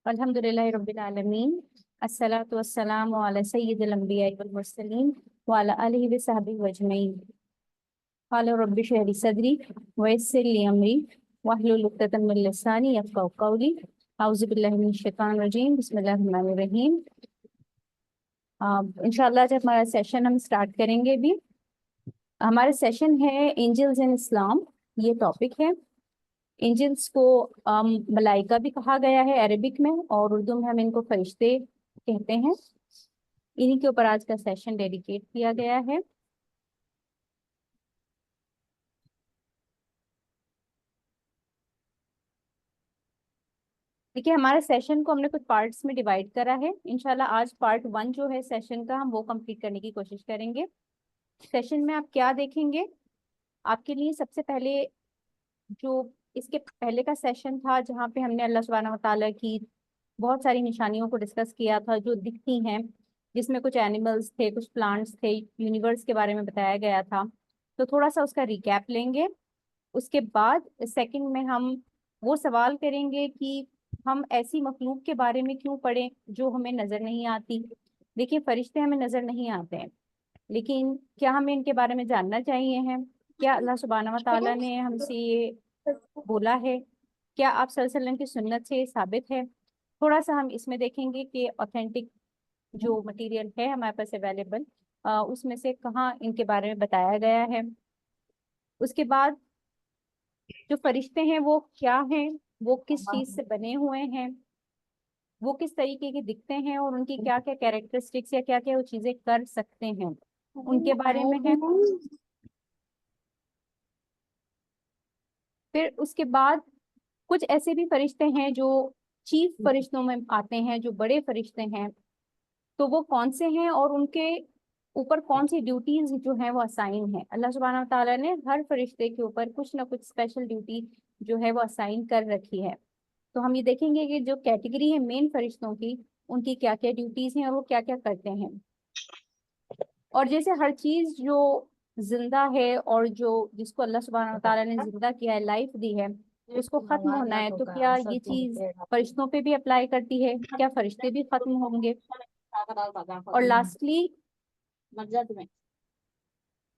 अल्हम्दुलिल्लाहि रब्बिल आलमीन अस्सलातु वस्सलामु अला सय्यिदिल अंबिया'i वल मुरसलीन व अला आलिहि व सहबिहि अजमईन। क़ाल रब्बि इश्रह ली सदरी व यस्सिर ली अमरी वहलुल उक़दतम मिन लिसानी यफ़क़हू क़ौली। औज़ु बिल्लाहि मिनश शैतानिर रजीम बिस्मिल्लाहिर रहमानिर रहीम। इंशाअल्लाह आज हमारा सेशन हम स्टार्ट करेंगे। भी हमारा सेशन है एंजल्स इन इस्लाम, ये टॉपिक है। एंजल्स को मलाइका भी कहा गया है अरबिक में, और उर्दू में हम इनको फरिश्ते कहते हैं। इन्हीं के ऊपर आज का सेशन डेडिकेट किया गया है। देखिए, हमारे सेशन को हमने कुछ पार्ट्स में डिवाइड करा है। इंशाल्लाह आज पार्ट 1 जो है सेशन का, हम वो कंप्लीट करने की कोशिश करेंगे। सेशन में आप क्या देखेंगे, आपके लिए सबसे पहले जो इसके पहले का सेशन था जहाँ पे हमने अल्लाह सुब्हानहू व तआला की बहुत सारी निशानियों को डिस्कस किया था जो दिखती हैं, जिसमें कुछ एनिमल्स थे, कुछ प्लांट्स थे, यूनिवर्स के बारे में बताया गया था। तो थोड़ा सा उसका रिकैप लेंगे। उसके बाद सेकंड में हम वो सवाल करेंगे कि हम ऐसी मखलूक के बारे में क्यों पढ़ें जो हमें नज़र नहीं आती। देखिए, फरिश्ते हमें नज़र नहीं आते हैं, लेकिन क्या हमें इनके बारे में जानना चाहिए है? क्या अल्लाह सुब्हानहू व तआला ने हमसे ये बोला है? क्या आप सल्लल्लाहु अलैहि वसल्लम की सुन्नत से साबित है? थोड़ा सा हम इसमें देखेंगे कि ऑथेंटिक जो मटेरियल है हमारे पास अवेलेबल, उसमें से कहाँ इनके बारे में बताया गया है। उसके बाद जो फरिश्ते हैं वो क्या हैं, वो किस चीज़ से बने हुए हैं, वो किस तरीके के दिखते हैं, और उनकी क्या क्या कैरेक्टरिस्टिक्स या क्या क्या वो चीज़ें कर सकते हैं, उनके बारे में है। फिर उसके बाद कुछ ऐसे भी फरिश्ते हैं जो चीफ फरिश्तों में आते हैं, जो बड़े फरिश्ते हैं, तो वो कौन से हैं और उनके ऊपर कौन सी ड्यूटीज जो है वो असाइन है। अल्लाह सुब्हानहू व तआला ने हर फरिश्ते के ऊपर कुछ ना कुछ स्पेशल ड्यूटी जो है वो असाइन कर रखी है। तो हम ये देखेंगे कि जो कैटेगरी है मेन फरिश्तों की, उनकी क्या क्या ड्यूटीज हैं और वो क्या क्या करते हैं। और जैसे हर चीज जो जिंदा है और जो जिसको अल्लाह सुब्हानहू व तआला ने जिंदा किया है, लाइफ दी है, उसको खत्म होना है, तो क्या ये चीज फरिश्तों पे भी अप्लाई करती है? क्या फरिश्ते भी खत्म होंगे? और लास्टली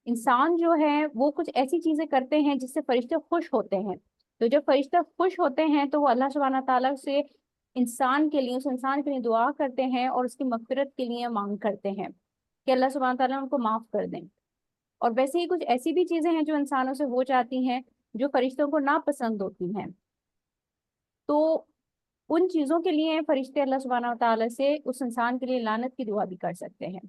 इंसान जो है वो कुछ ऐसी चीजें करते हैं जिससे फरिश्ते खुश होते हैं। तो जब फरिश्ते खुश होते हैं तो वो अल्लाह सुब्हानहू तआला से इंसान के लिए, उस इंसान के लिए दुआ करते हैं और उसकी मगफिरत के लिए मांग करते हैं कि अल्लाह सुब्हानहू तआला उनको माफ कर दें। और वैसे ही कुछ ऐसी भी चीजें हैं जो इंसानों से हो जाती हैं जो फरिश्तों को नापसंद होती हैं। तो उन चीजों के लिए फरिश्ते अल्लाह सुब्हानहू तआला से उस इंसान के लिए लानत की दुआ भी कर सकते हैं।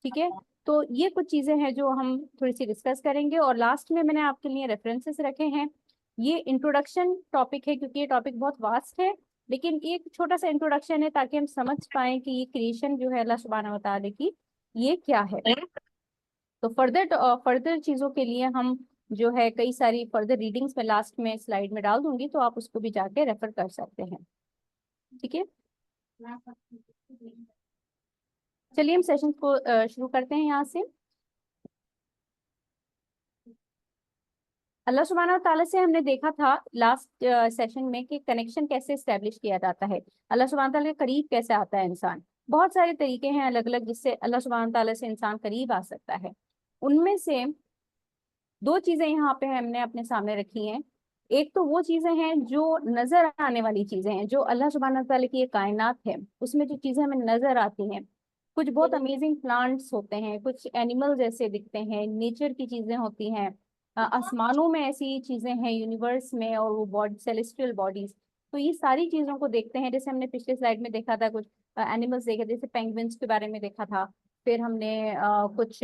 ठीक है, तो ये कुछ चीजें हैं जो हम थोड़ी सी डिस्कस करेंगे। और लास्ट में मैंने आपके लिए रेफरेंसेस रखे हैं। ये इंट्रोडक्शन टॉपिक है क्योंकि ये टॉपिक बहुत वास्ट है, लेकिन ये एक छोटा सा इंट्रोडक्शन है ताकि हम समझ पाए कि ये क्रिएशन जो है अल्लाह सुब्हानहू व तआला की, ये क्या है। तो फर्दर चीजों के लिए हम जो है कई सारी फर्दर रीडिंग्स में लास्ट में स्लाइड में डाल दूंगी, तो आप उसको भी जाके रेफर कर सकते हैं। ठीक है, चलिए हम सेशन को शुरू करते हैं यहाँ से। अल्लाह सुब्हानहू व तआला से हमने देखा था लास्ट सेशन में कि कनेक्शन कैसे स्टेब्लिश किया जाता है, अल्लाह सुब्हानहू व तआला के करीब कैसे आता है इंसान। बहुत सारे तरीके हैं अलग अलग जिससे अल्लाह सुब्हानहू व तआला से इंसान करीब आ सकता है। उनमें से दो चीजें यहाँ पे हमने अपने सामने रखी हैं। एक तो वो चीजें हैं जो नजर आने वाली चीजें हैं, जो अल्लाह सुब्हानहू व तआला की ये कायनात है उसमें जो चीजें हमें नजर आती हैं। कुछ बहुत अमेजिंग प्लांट्स होते हैं, कुछ एनिमल जैसे दिखते हैं, नेचर की चीजें होती हैं, आसमानों में ऐसी चीजें हैं यूनिवर्स में, और वो बॉडी सेलेस्टियल बॉडीज। तो ये सारी चीजों को देखते हैं। जैसे हमने पिछले स्लाइड में देखा था, कुछ एनिमल्स देखे, जैसे पेंगुइन्स के बारे में देखा था, फिर हमने कुछ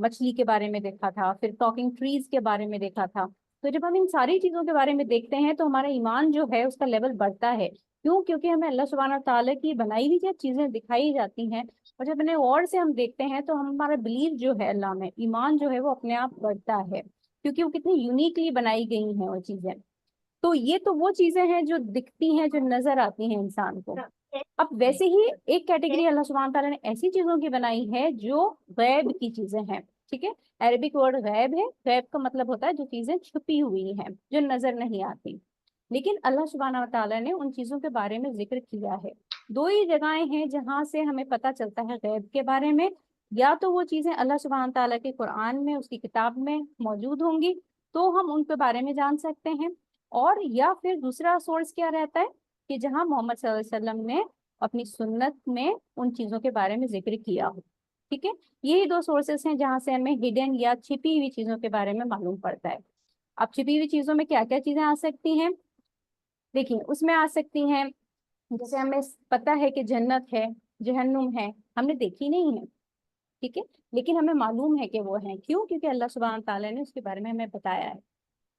मछली के बारे में देखा था, फिर टॉकिंग ट्रीज के बारे में देखा था। तो जब हम इन सारी चीजों के बारे में देखते हैं तो हमारा ईमान जो है उसका लेवल बढ़ता है। क्यों? क्योंकि हमें अल्लाह सुब्हानहू व तआला की बनाई हुई जो चीजें दिखाई जाती हैं, और जब इन्हें और से हम देखते हैं तो हमारा बिलीव जो है अल्लाह में, ईमान जो है वो अपने आप बढ़ता है, क्योंकि वो कितनी यूनिकली बनाई गई हैं वो चीजें। तो ये तो वो चीजें हैं जो दिखती हैं, जो नजर आती हैं इंसान को। अब वैसे ही एक कैटेगरी अल्लाह सुब्हानहू तआला ने ऐसी चीजों की बनाई है जो गैब की चीजें हैं। ठीक है, अरबिक वर्ड गैब है। गैब का मतलब होता है जो चीजें छुपी हुई हैं, जो नजर नहीं आती। लेकिन अल्लाह सुब्हानहू व तआला ने उन चीज़ों के बारे में जिक्र किया है। दो ही जगहें हैं जहाँ से हमें पता चलता है गैब के बारे में, या तो वो चीज़ें अल्लाह सुब्हानहू व तआला के कुरान में उसकी किताब में मौजूद होंगी तो हम उनके बारे में जान सकते हैं, और या फिर दूसरा सोर्स क्या रहता है कि जहाँ मोहम्मद सल्लल्लाहु अलैहि वसल्लम ने अपनी सुन्नत में उन चीज़ों के बारे में जिक्र किया हो। ठीक है, यही दो सोर्सेस हैं जहाँ से हमें हिडन या छिपी हुई चीज़ों के बारे में मालूम पड़ता है। अब छिपी हुई चीज़ों में क्या क्या चीज़ें आ सकती हैं, देखिए उसमें आ सकती हैं, जैसे हमें पता है कि जन्नत है, जहन्नुम है, हमने देखी नहीं है, ठीक है, लेकिन हमें मालूम है कि वो है। क्यों? क्योंकि अल्लाह सुब्हानहू ताला ने उसके बारे में हमें बताया है,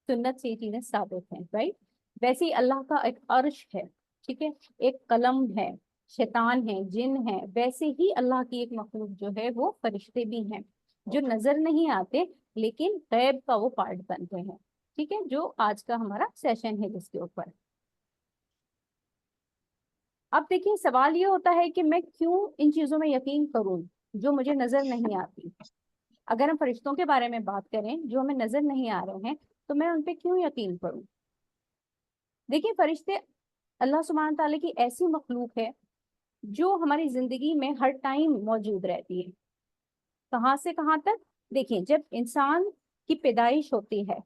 सुन्नत से ये चीजें साबित हैं, राइट। वैसे ही अल्लाह का एक अर्श है, ठीक है, एक कलम है, शैतान है, जिन है, वैसे ही अल्लाह की एक मखलूक जो है वो फरिश्ते भी हैं जो नजर नहीं आते लेकिन गैब का वो पार्ट बनते हैं। ठीक है, जो आज का हमारा सेशन है जिसके ऊपर। अब देखिए सवाल ये होता है कि मैं क्यों इन चीजों में यकीन करूं जो मुझे नजर नहीं आती। अगर हम फरिश्तों के बारे में बात करें जो हमें नजर नहीं आ रहे हैं तो मैं उन पे क्यों यकीन करूं। देखिए फरिश्ते अल्लाह सुब्हानहू ताला की ऐसी मखलूक है जो हमारी जिंदगी में हर टाइम मौजूद रहती है। कहाँ से कहाँ तक, देखिए जब इंसान की पैदाइश होती है,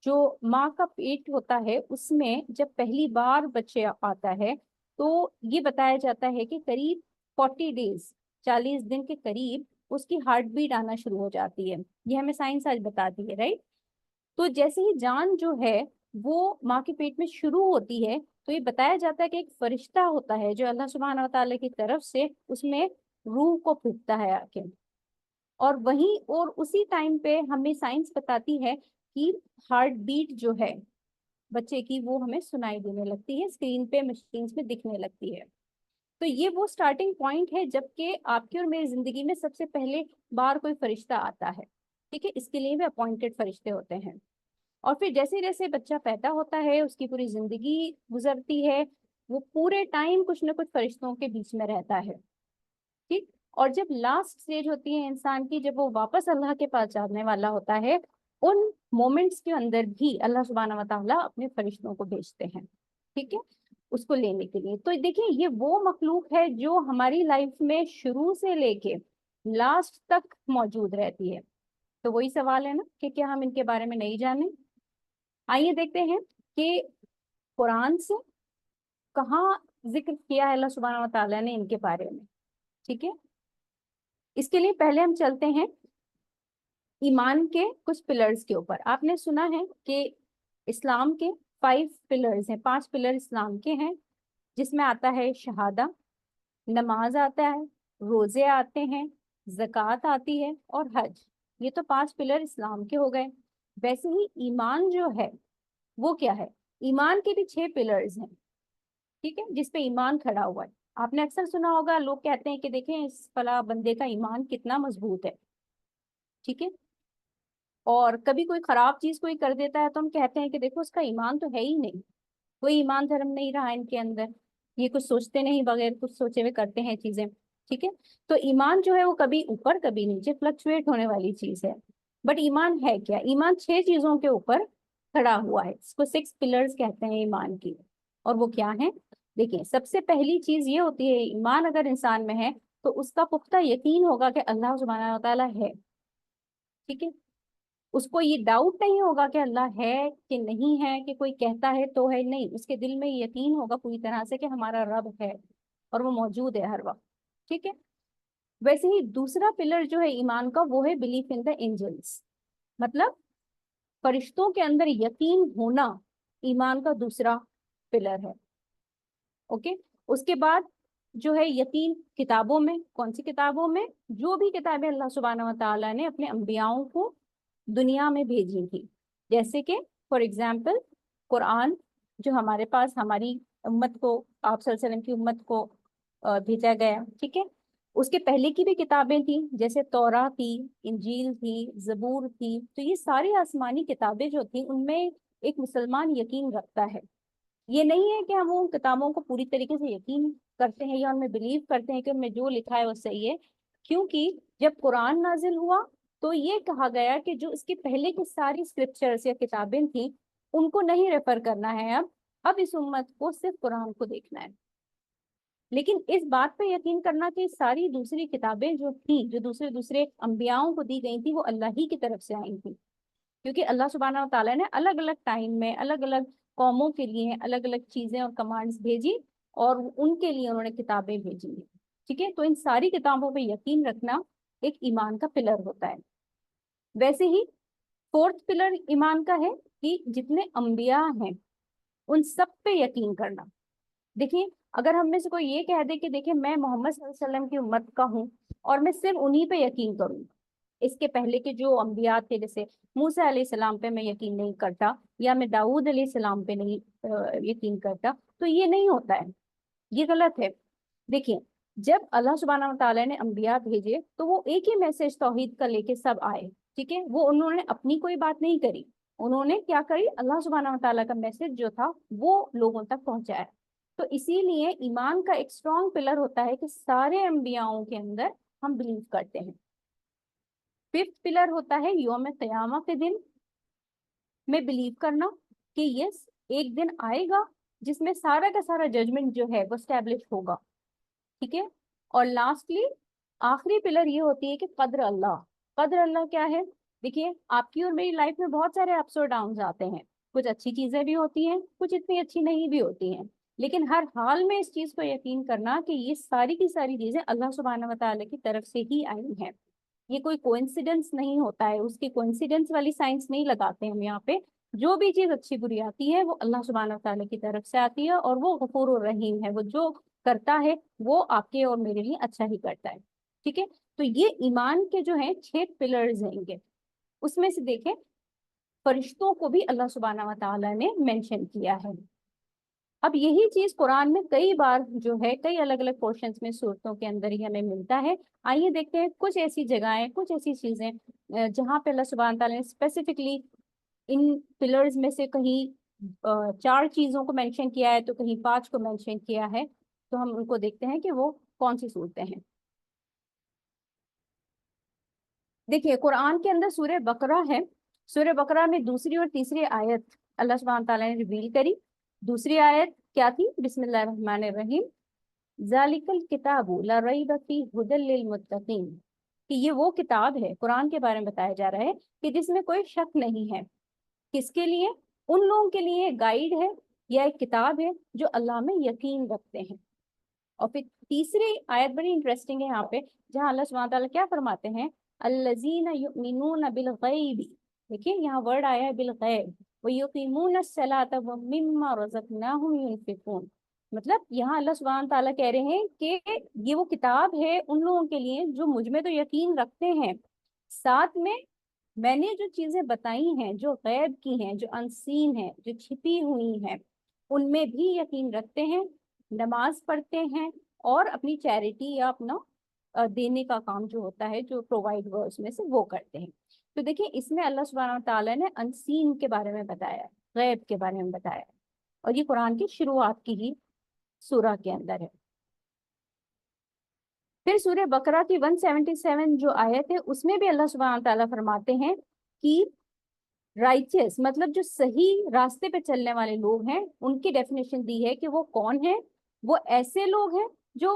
जो माँ का पेट होता है उसमें जब पहली बार बच्चे आता है तो ये बताया जाता है कि करीब 40 डेज, 40 दिन के करीब उसकी हार्ट बीट आना शुरू हो जाती है। ये हमें साइंस आज बताती है, राइट। तो जैसे ही जान जो है वो माँ के पेट में शुरू होती है तो ये बताया जाता है कि एक फरिश्ता होता है जो अल्लाह सुब्हानहू ताला की तरफ से उसमें रूह को फूंकता है आके, और वहीं और उसी टाइम पे हमें साइंस बताती है कि हार्ट बीट जो है बच्चे की वो हमें सुनाई देने लगती है, स्क्रीन पे मशीन में दिखने लगती है। तो ये वो स्टार्टिंग पॉइंट है जबकि आपकी और मेरी जिंदगी में सबसे पहले बार कोई फरिश्ता आता है। ठीक है, इसके लिए भी अपॉइंटेड फरिश्ते होते हैं। और फिर जैसे जैसे बच्चा पैदा होता है उसकी पूरी जिंदगी गुजरती है, वो पूरे टाइम कुछ ना कुछ फरिश्तों के बीच में रहता है। ठीक, और जब लास्ट स्टेज होती है इंसान की, जब वो वापस अल्लाह के पास जाने वाला होता है, उन मोमेंट्स के अंदर भी अल्लाह सुब्हानहू व तआला अपने फरिश्तों को भेजते हैं, ठीक है, उसको लेने के लिए। तो देखिए ये वो मखलूक है जो हमारी लाइफ में शुरू से लेके लास्ट तक मौजूद रहती है। तो वही सवाल है ना कि क्या हम इनके बारे में नहीं जाने। आइए देखते हैं कि कुरान से कहाँ जिक्र किया है अल्लाह सुब्हानहू व तआला ने इनके बारे में। ठीक है, इसके लिए पहले हम चलते हैं ईमान के कुछ पिलर्स के ऊपर। आपने सुना है कि इस्लाम के 5 पिलर्स हैं, 5 पिलर इस्लाम के हैं, जिसमें आता है शहादा, नमाज आता है, रोजे आते हैं, ज़कात आती है और हज। ये तो 5 पिलर इस्लाम के हो गए। वैसे ही ईमान जो है वो क्या है, ईमान के भी 6 पिलर्स हैं, ठीक है, जिसपे ईमान खड़ा हुआ है। आपने अक्सर सुना होगा लोग कहते हैं कि देखें इस फला बंदे का ईमान कितना मजबूत है, ठीक है। और कभी कोई खराब चीज कोई कर देता है तो हम कहते हैं कि देखो उसका ईमान तो है ही नहीं, कोई ईमान धर्म नहीं रहा इनके अंदर, ये कुछ सोचते नहीं, बगैर कुछ सोचे हुए करते हैं चीजें। ठीक है, तो ईमान जो है वो कभी ऊपर कभी नीचे फ्लक्चुएट होने वाली चीज है। बट ईमान है क्या, ईमान 6 चीजों के ऊपर खड़ा हुआ है, इसको 6 पिलर्स कहते हैं ईमान की। और वो क्या है, देखिए सबसे पहली चीज ये होती है, ईमान अगर इंसान में है तो उसका पुख्ता यकीन होगा कि अल्लाह सुब्हानहू व तआला है। ठीक है, उसको ये डाउट नहीं होगा कि अल्लाह है कि नहीं है, कि कोई कहता है तो है, नहीं, उसके दिल में यकीन होगा पूरी तरह से कि हमारा रब है और वो मौजूद है हर वक्त। ठीक है, वैसे ही दूसरा पिलर जो है ईमान का वो है बिलीफ इन द एंजल्स, मतलब फरिश्तों के अंदर यकीन होना ईमान का दूसरा पिलर है। ओके, उसके बाद जो है यकीन किताबों में, कौन सी किताबों में, जो भी किताबें अल्लाह सुब्हानहू व तआला ने अपने अंबियाओं को दुनिया में भेजी थी, जैसे कि फॉर एग्जाम्पल कुरान जो हमारे पास हमारी उम्मत को, आप सल्लल्लाहु अलैहि वसल्लम की उम्मत को भेजा गया। ठीक है, उसके पहले की भी किताबें थी, जैसे तौरा थी, इंजील थी, जबूर थी। तो ये सारी आसमानी किताबें जो थी उनमें एक मुसलमान यकीन रखता है। ये नहीं है कि हम उन किताबों को पूरी तरीके से यकीन करते हैं या उनमें बिलीव करते हैं कि उनमें जो लिखा है वो सही है, क्योंकि जब कुरान नाजिल हुआ तो ये कहा गया कि जो इसके पहले की सारी स्क्रिप्चर्स या किताबें थी उनको नहीं रेफर करना है अब, अब इस उम्मत को सिर्फ कुरान को देखना है, लेकिन इस बात पे यकीन करना कि सारी दूसरी किताबें जो थी, जो दूसरे दूसरे अंबियाओं को दी गई थी, वो अल्लाह ही की तरफ से आई थी। क्योंकि अल्लाह सुब्हानहू व तआला ने अलग अलग टाइम में अलग अलग कौमों के लिए अलग अलग चीजें और कमांड्स भेजी, और उनके लिए उन्होंने किताबें भेजी हैं। ठीक है, तो इन सारी किताबों पे यकीन रखना एक ईमान का पिलर होता है। वैसे ही फोर्थ पिलर ईमान का है कि जितने अंबिया हैं उन सब पे यकीन करना। देखिए, अगर हम में से कोई ये कह दे कि देखिए मैं मोहम्मद सल्लल्लाहु अलैहि वसल्लम की उम्मत का हूँ और मैं सिर्फ उन्हीं पे यकीन करूँ, इसके पहले के जो अंबिया थे जैसे मूसा अलैहिस्सलाम पे मैं यकीन नहीं करता, या मैं दाऊद अलैहिस्सलाम पे नहीं यकीन करता, तो ये नहीं होता है, ये गलत है। देखिए, जब अल्लाह सुब्हानहू व तआला ने अंबिया भेजे तो वो एक ही मैसेज तौहीद का लेके सब आए। ठीक है, वो उन्होंने अपनी कोई बात नहीं करी, उन्होंने क्या करी, अल्लाह सुब्हानहू व तआला का मैसेज जो था वो लोगों तक पहुंचाया। तो इसीलिए ईमान का एक स्ट्रॉन्ग पिलर होता है कि सारे अंबियाओं के अंदर हम बिलीव करते हैं। फिफ्थ पिलर होता है यौम क़यामा के दिन में बिलीव करना कि यस, एक दिन आएगा जिसमें सारा का सारा जजमेंट जो है वो स्टैब्लिश होगा। ठीक है, और लास्टली आखिरी पिलर ये होती है कि कद्र अल्लाह। कद्र अल्लाह क्या है? देखिए, आपकी और मेरी लाइफ में बहुत सारे अप्स और डाउन्स आते हैं, कुछ अच्छी चीजें भी होती हैं, कुछ इतनी अच्छी नहीं भी होती हैं, लेकिन हर हाल में इस चीज को यकीन करना कि ये सारी की सारी चीजें अल्लाह सुब्हानहू व तआला की तरफ से ही आई हैं। ये कोई कोइंसिडेंस नहीं होता है, उसकी कोइंसिडेंस वाली साइंस नहीं लगाते हम यहाँ पे। जो भी चीज अच्छी बुरी आती है वो अल्लाह सुब्हानहू व तआला की तरफ से आती है, और वो गफूर और रहीम है, वो जो करता है वो आपके और मेरे लिए अच्छा ही करता है। ठीक है, तो ये ईमान के जो है 6 पिलर्स हैं इनके। उसमें से देखें, फरिश्तों को भी अल्लाह सुब्हानहू व तआला ने मेंशन किया है। अब यही चीज कुरान में कई बार जो है कई अलग अलग पोर्शंस में सूरतों के अंदर ही हमें मिलता है। आइए देखते हैं कुछ ऐसी जगहें, कुछ ऐसी चीजें जहाँ पे अल्लाह सुब्हानहू व तआला ने स्पेसिफिकली इन पिलर्स में से कहीं 4 चीजों को मेंशन किया है, तो कहीं 5 को मेंशन किया है। तो हम उनको देखते हैं कि वो कौन सी सूरतें हैं। देखिए, कुरान के अंदर सूरह बकरा है। सूरह बकरा में दूसरी और तीसरी आयत अल्लाह सुब्हानहू व तआला ने रिवील करी। दूसरी आयत क्या थी? बिस्मिल्लाहिर रहमानिर रहीम, ज़ालिकल किताबु ला रैब फीह हुदल लिल मुत्तकीन। कि ये वो किताब है, कुरान के बारे में बताया जा रहा है कि जिसमें कोई शक नहीं है। किसके लिए? उन लोगों के लिए गाइड है, या एक किताब है जो अल्लाह में यकीन रखते हैं। और फिर तीसरी आयत बड़ी इंटरेस्टिंग है यहाँ पे, जहाँ अल्लाह सुब्हानहू व तआला क्या फरमाते हैं, अल्लज़ीना युमिनूना बिल गैबी। देखिए, यहाँ वर्ड आया है बिल गैब, व युकीमूना सलाता व मिम्मा रज़क़नाहुम युनफिकून। मतलब यहाँ अल्लाह सुब्हानहू व तआला कह रहे हैं कि ये वो किताब है उन लोगों के लिए जो मुझ में तो यकीन रखते हैं, साथ में मैंने जो चीजें बताई हैं, जो गैब की हैं, जो अनसीन है, जो छिपी हुई हैं, उनमें भी यकीन रखते हैं, नमाज पढ़ते हैं, और अपनी चैरिटी या अपना देने का काम जो होता है, जो प्रोवाइड हुआ उसमें से वो करते हैं। तो देखिए, इसमें अल्लाह सुब्हानहू व तआला ने अनसीन के बारे में बताया है, गैब के बारे में बताया है, और ये कुरान की शुरुआत की ही सूरह के अंदर है। फिर सूरह बकरा की 177 जो आयत है, उसमें भी अल्लाह सुब्हानहू व तआला फरमाते हैं कि राइचियस मतलब जो सही रास्ते पे चलने वाले लोग हैं, उनकी डेफिनेशन दी है कि वो कौन है। वो ऐसे लोग हैं जो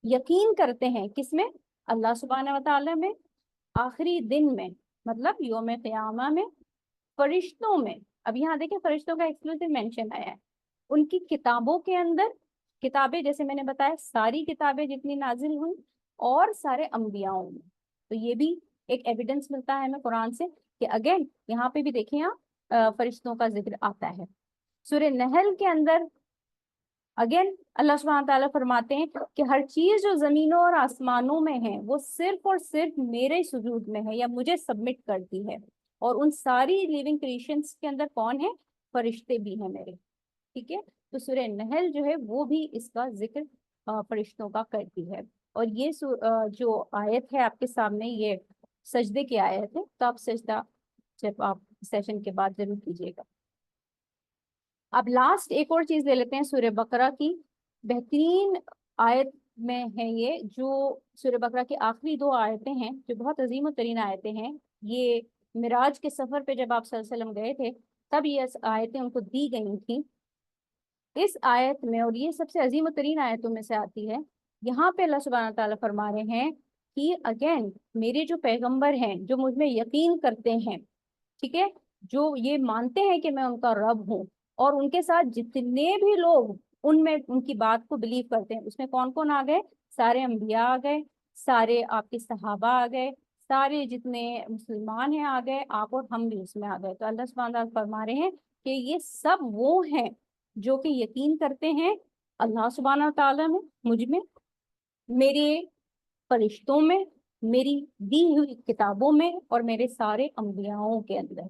यकीन करते हैं किसमें? अल्लाह सुब्हानहू व तआला में, आखिरी दिन में, मतलब यौम क़यामा में, फरिश्तों में। अब यहाँ देखिए, फरिश्तों का एक्सक्लूसिव मेंशन आया है, उनकी किताबों के अंदर। किताबें जैसे मैंने बताया, सारी किताबें जितनी नाजिल हुई, और सारे अंबियाओं में। तो ये भी एक एविडेंस मिलता है हमें कुरान से कि अगेन यहाँ पे भी देखिए, यहाँ फरिश्तों का जिक्र आता है। सूरह नहल के अंदर अगेन अल्लाह सुब्हानहू व तआला फरमाते हैं कि हर चीज जो जमीनों और आसमानों में है वो सिर्फ और सिर्फ मेरे सुजूद में है, या मुझे सबमिट करती है। और उन सारी लिविंग क्रिएशंस के अंदर कौन है? फरिश्ते भी हैं मेरे। ठीक है, तो सूरह नहल जो है वो भी इसका जिक्र फरिश्तों का करती है। और ये जो आयत है आपके सामने, ये सजदे की आयत है, तो आप सजदा जब आप सेशन के बाद जरूर कीजिएगा। अब लास्ट एक और चीज ले लेते हैं सूरह बकरा की बेहतरीन आयत में है ये, जो सूरह बकरा की आखिरी 2 आयतें हैं, जो बहुत अजीम तरीन आयतें हैं। ये मिराज के सफर पे जब आप सल्लल्लाहु अलैहि वसल्लम गए थे, तब ये आयतें उनको दी गई थी। इस आयत में, और ये सबसे अजीम तरीन आयतों में से आती है, यहाँ पे अल्लाह सुब्हानहू तआला फरमा रहे हैं कि अगेन मेरे जो पैगंबर हैं, जो मुझ में यकीन करते हैं, ठीक है, जो ये मानते हैं कि मैं उनका रब हूँ, और उनके साथ जितने भी लोग उनमें उनकी बात को बिलीव करते हैं, उसमें कौन कौन आ गए? सारे अंबिया आ गए, सारे आपके सहाबा आ गए, सारे जितने मुसलमान हैं आ गए, आप और हम भी उसमें आ गए। तो अल्लाह सुब्हानहू तआला फरमा रहे हैं कि ये सब वो हैं जो कि यकीन करते हैं अल्लाह सुब्हानहू तआला में, मुझ में, मेरे फरिश्तों में, मेरी दी हुई किताबों में, और मेरे सारे अंबियाओं के अंदर।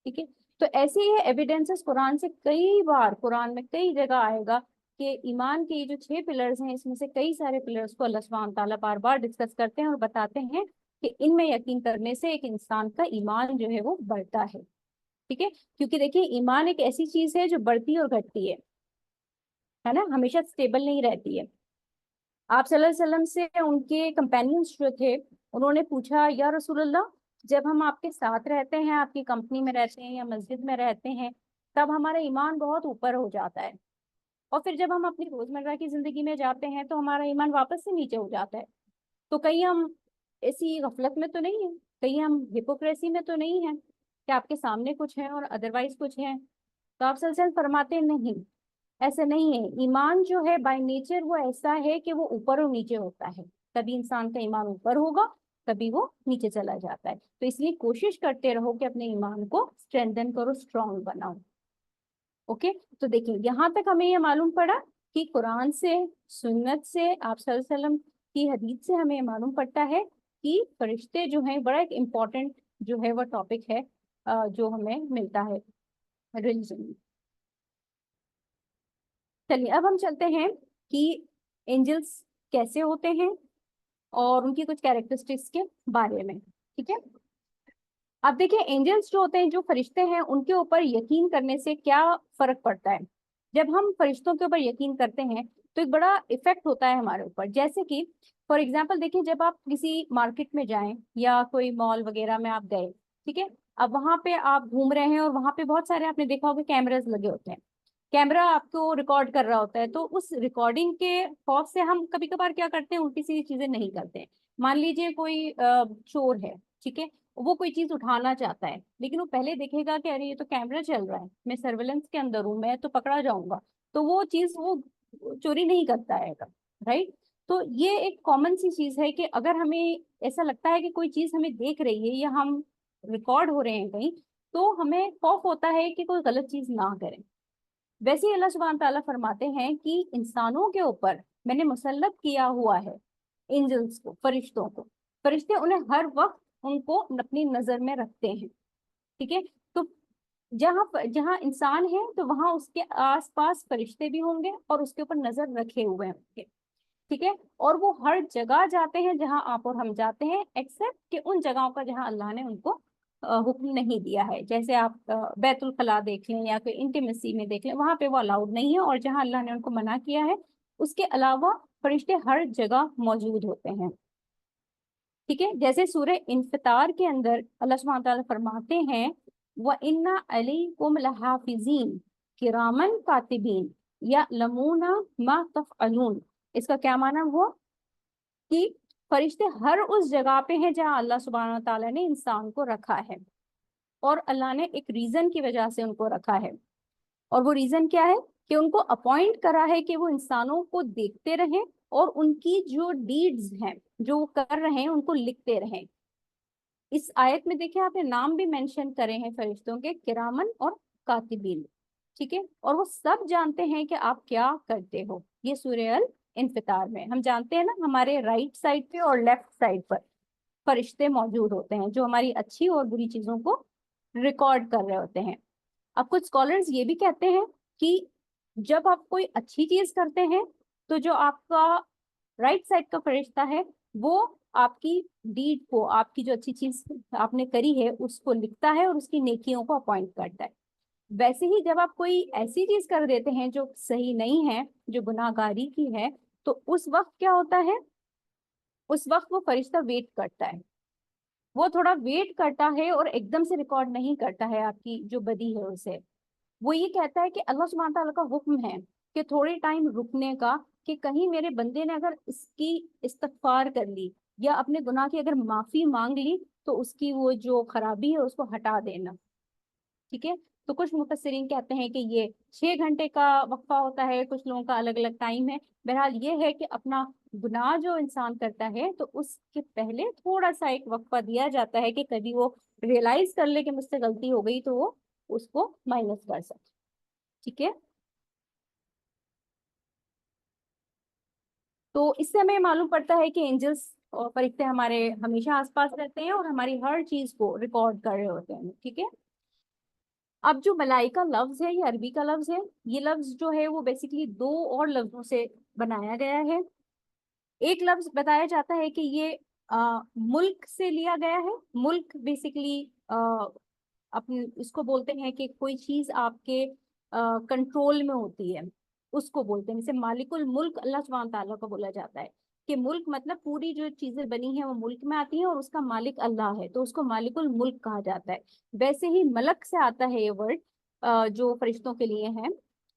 ठीक है, तो ऐसे ही एविडेंसेस कुरान से कई बार, कुरान में कई जगह आएगा कि ईमान के ये जो 6 पिलर्स हैं, इसमें से कई सारे पिलर्स को अल्लाह सुब्हानहू तआला बार बार डिस्कस करते हैं और बताते हैं कि इनमें यकीन करने से एक इंसान का ईमान जो है वो बढ़ता है। ठीक है, क्योंकि देखिए ईमान एक ऐसी चीज है जो बढ़ती और घटती है ना, हमेशा स्टेबल नहीं रहती है। आप सल्लल्लाहु अलैहि वसल्लम से उनके कंपेनियंस जो थे, उन्होंने पूछा, या रसूलल्लाह, जब हम आपके साथ रहते हैं, आपकी कंपनी में रहते हैं या मस्जिद में रहते हैं, तब हमारा ईमान बहुत ऊपर हो जाता है, और फिर जब हम अपनी रोजमर्रा की जिंदगी में जाते हैं तो हमारा ईमान वापस से नीचे हो जाता है। तो कहीं हम ऐसी गफलत में तो नहीं है, कहीं हम हिपोक्रेसी में तो नहीं है कि आपके सामने कुछ है और अदरवाइज कुछ है? तो आप सल्लल्लाहु अलैहि वसल्लम फरमाते हैं, नहीं, ऐसे नहीं है। ईमान जो है बाय नेचर वो ऐसा है कि वो ऊपर और नीचे होता है, कभी इंसान का ईमान ऊपर होगा, कभी वो नीचे चला जाता है। तो इसलिए कोशिश करते रहो कि अपने ईमान को स्ट्रेंथन करो, स्ट्रांग बनाओ। ओके, तो देखिए यहाँ तक हमें ये मालूम पड़ा कि कुरान से, सुन्नत से, आप सल्लल्लाहु अलैहि वसल्लम की हदीस से हमें मालूम पड़ता है कि फरिश्ते जो हैं, बड़ा एक इम्पोर्टेंट जो है वो टॉपिक है, जो हमें मिलता है रिलीजन में। चलिए अब हम चलते हैं कि एंजल्स कैसे होते हैं और उनकी कुछ कैरेक्टरिस्टिक्स के बारे में। ठीक है, अब देखिए एंजल्स जो होते हैं, जो फरिश्ते हैं, उनके ऊपर यकीन करने से क्या फर्क पड़ता है। जब हम फरिश्तों के ऊपर यकीन करते हैं तो एक बड़ा इफेक्ट होता है हमारे ऊपर। जैसे कि फॉर एग्जाम्पल देखिए, जब आप किसी मार्केट में जाएं या कोई मॉल वगैरह में आप गए, ठीक है, अब वहां पे आप घूम रहे हैं और वहां पे बहुत सारे, आपने देखा होगा, कैमरास लगे होते हैं, कैमरा आपको रिकॉर्ड कर रहा होता है। तो उस रिकॉर्डिंग के खौफ से हम कभी कभार क्या करते हैं, उल्टी सीधी चीजें नहीं करते हैं। मान लीजिए कोई चोर है, ठीक है, वो कोई चीज उठाना चाहता है, लेकिन वो पहले देखेगा कि अरे ये तो कैमरा चल रहा है, मैं सर्वेलेंस के अंदर हूँ, मैं तो पकड़ा जाऊंगा, तो वो चीज वो चोरी नहीं करता है, राइट। तो ये एक कॉमन सी चीज है कि अगर हमें ऐसा लगता है कि कोई चीज हमें देख रही है या हम रिकॉर्ड हो रहे हैं कहीं, तो हमें खौफ होता है कि कोई गलत चीज ना करें। वैसे ही अल्लाह सुब्हान ताला फरमाते हैं कि इंसानों के ऊपर मैंने मुसल्लत किया हुआ है एंजल्स को, फरिश्तों को। फरिश्ते उन्हें हर वक्त उनको अपनी नजर में रखते हैं। ठीक है, तो जहाँ जहाँ इंसान है तो वहां उसके आसपास फरिश्ते भी होंगे और उसके ऊपर नजर रखे हुए होंगे। ठीक है, और वो हर जगह जाते हैं जहां आप और हम जाते हैं, एक्सेप्ट कि उन जगहों का जहां अल्लाह ने उनको हुक्म नहीं दिया है। जैसे आप बैतुल खला देख लें या कोई इंटीमेसी में देख लें, वहां पे वो अलाउड नहीं है, और जहां अल्लाह ने उनको मना किया है उसके अलावा फरिश्ते हर जगह मौजूद होते हैं। ठीक है, जैसे सूरह इन्फितार के अंदर अल्लाह सुब्हानहू तआला फरमाते हैं, व इन्ना अलैकुम लहाफिजीन किरामन कातिबीन या लमूना मा तफअलून। इसका क्या माना हुआ कि फरिश्ते हर उस जगह पे हैं जहां अल्लाह सुब्हानहू तआला ने इंसान को रखा है, और अल्लाह ने एक रीजन की वजह से उनको रखा है। और वो रीजन क्या है कि उनको अपॉइंट करा है कि वो इंसानों को देखते रहें और उनकी जो डीड्स हैं, जो वो कर रहे हैं, उनको लिखते रहें। इस आयत में देखिए आपने नाम भी मेंशन करे हैं फरिश्तों के, किरामन और कातिबीन। ठीक है, और वो सब जानते हैं कि आप क्या करते हो। ये सूरह अल इन्फितार में हम जानते हैं ना, हमारे राइट साइड पे और लेफ्ट साइड पर फरिश्ते मौजूद होते हैं जो हमारी अच्छी और बुरी चीजों को रिकॉर्ड कर रहे होते हैं। अब कुछ स्कॉलर्स ये भी कहते हैं कि जब आप कोई अच्छी चीज करते हैं तो जो आपका राइट साइड का फरिश्ता है वो आपकी डीड को, आपकी जो अच्छी चीज आपने करी है उसको लिखता है और उसकी नेकियों को अपॉइंट करता है। वैसे ही जब आप कोई ऐसी चीज कर देते हैं जो सही नहीं है, जो गुनाहगारी की है, तो उस वक्त क्या होता है, उस वक्त वो फरिश्ता वेट करता है, वो थोड़ा वेट करता है और एकदम से रिकॉर्ड नहीं करता है आपकी जो बदी है उसे। वो ये कहता है कि अल्लाह सुब्हानहू तआला का हुक्म है کہ تھوڑے ٹائم رکنے کا، کہ کہیں میرے بندے نے اگر اس کی استغفار کر لی یا اپنے گناہ کی اگر معافی مانگ لی تو اس کی وہ جو خرابی ہے اس کو ہٹا دینا. ٹھیک ہے. تو کچھ مفسرین کہتے ہیں کہ یہ 6 گھنٹے کا وقفہ ہوتا ہے، کچھ لوگوں کا الگ الگ ٹائم ہے. بہرحال یہ ہے کہ اپنا گناہ جو انسان کرتا ہے تو اس کے پہلے تھوڑا سا ایک وقفہ دیا جاتا ہے کہ کبھی وہ ریئلائز کر لے کہ مجھ سے غلطی ہو گئی تو وہ اس کو مائنس کر سکے. ٹھیک ہے. تو اس سے ہمیں معلوم پڑتا ہے کہ اینجلس اور فرشتے ہمارے ہمیشہ آس پاس رہتے ہیں اور ہماری ہر چیز کو ریکارڈ کر رہے ہوتے ہیں. ٹھیک ہے. اب جو ملائکہ لفظ ہے یہ عربی کا لفظ ہے. یہ لفظ جو ہے وہ بیسیکلی 2 اور لفظوں سے بنایا گیا ہے. ایک لفظ بتایا جاتا ہے کہ یہ ملک سے لیا گیا ہے. ملک بیسیکلی اپنے اس کو بولتے ہیں کہ کوئی چیز آپ کے کنٹرول میں ہوتی ہے اس کو بولتے ہیں. جیسے مالک الملک اللہ سبحانہ تعالیٰ کو بولا جاتا ہے کہ ملک مطلب پوری جو چیزیں بنی ہیں وہ ملک میں آتی ہیں اور اس کا مالک اللہ ہے تو اس کو مالک الملک کہا جاتا ہے. ویسے ہی ملک سے آتا ہے یہ ورڈ جو فرشتوں کے لیے ہے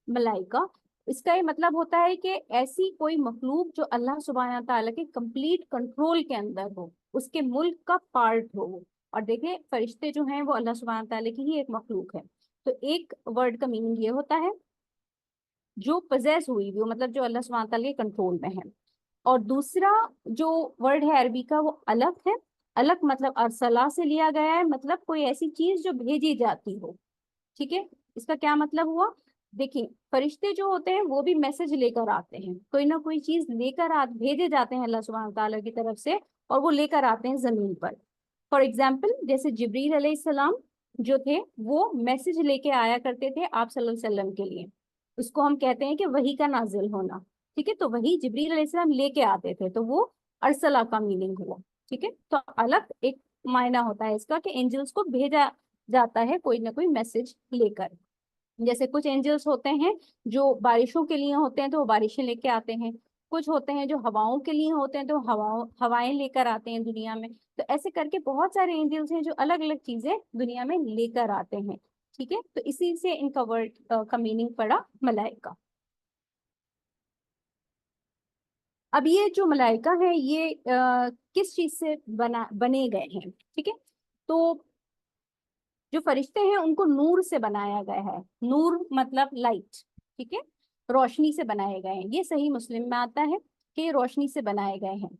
ملائکہ. اس کا یہ مطلب ہوتا ہے کہ ایسی کوئی مخلوق جو اللہ سبحانہ تعالیٰ کے کمپلیٹ کنٹرول کے اندر ہو، اس کے ملک کا پارٹ ہو. اور دیکھیں فرشتے جو ہیں وہ اللہ سبحانہ تعالیٰ کی ہی ایک مخلوق ہے. تو ایک ورڈ کا میننگ یہ ہوتا ہے جو پوزیس ہوئی ہوئی مطلب جو اللہ سبحانہ تعالیٰ کے کنٹرول میں ہے. اور دوسرا جو ورڈ ہے عربی کا وہ الگ ہے. الگ مطلب ارسلہ سے لیا گیا ہے، مطلب کوئی ایسی چیز جو بھیجی جاتی ہو. ٹھیک ہے. اس کا کیا مطلب ہوا؟ دیکھیں فرشتے جو ہوتے ہیں وہ بھی میسج لے کر آتے ہیں، کوئی نہ کوئی چیز لے کر بھیجے جاتے ہیں اللہ سبحانہ تعالیٰ کی طرف سے اور وہ لے کر آتے ہیں زمین پر. فار ایگزامپل جیسے جبریل علیہ السلام جو تھے وہ میسج لے کے آیا کرتے تھے آپ صلی اللہ علیہ وسلم کے لیے. اس کو ہم کہتے ہیں کہ وحی کا نازل ہونا. ٹھیک ہے. تو وہی جبریل علیہ السلام لے کے آتے تھے تو وہ ارسلہ کا میننگ ہوا. ٹھیک ہے. تو الگ ایک معنی ہوتا ہے اس کا کہ اینجلس کو بھیجا جاتا ہے کوئی نہ کوئی میسج لے کر. جیسے کچھ اینجلس ہوتے ہیں جو بارشوں کے لیے ہوتے ہیں تو وہ بارشیں لے کے آتے ہیں. کچھ ہوتے ہیں جو ہواؤں کے لیے ہوتے ہیں تو ہوائیں لے کر آتے ہیں دنیا میں. تو ایسے کر کے بہت سارے اینجلس ہیں جو الگ الگ چیزیں دنیا میں لے کر آتے ہیں. ٹھیک ہے. تو اسی سے ان کا ورڈ کا میننگ پڑا ملائکہ. اب یہ جو ملائکہ ہیں یہ کس چیز سے بنے گئے ہیں؟ ٹھیک ہے. تو جو فرشتے ہیں ان کو نور سے بنایا گیا ہے. نور مطلب لائٹ. ٹھیک ہے. روشنی سے بنائے گئے ہیں. یہ صحیح مسلم میں آتا ہے کہ یہ روشنی سے بنائے گئے ہیں.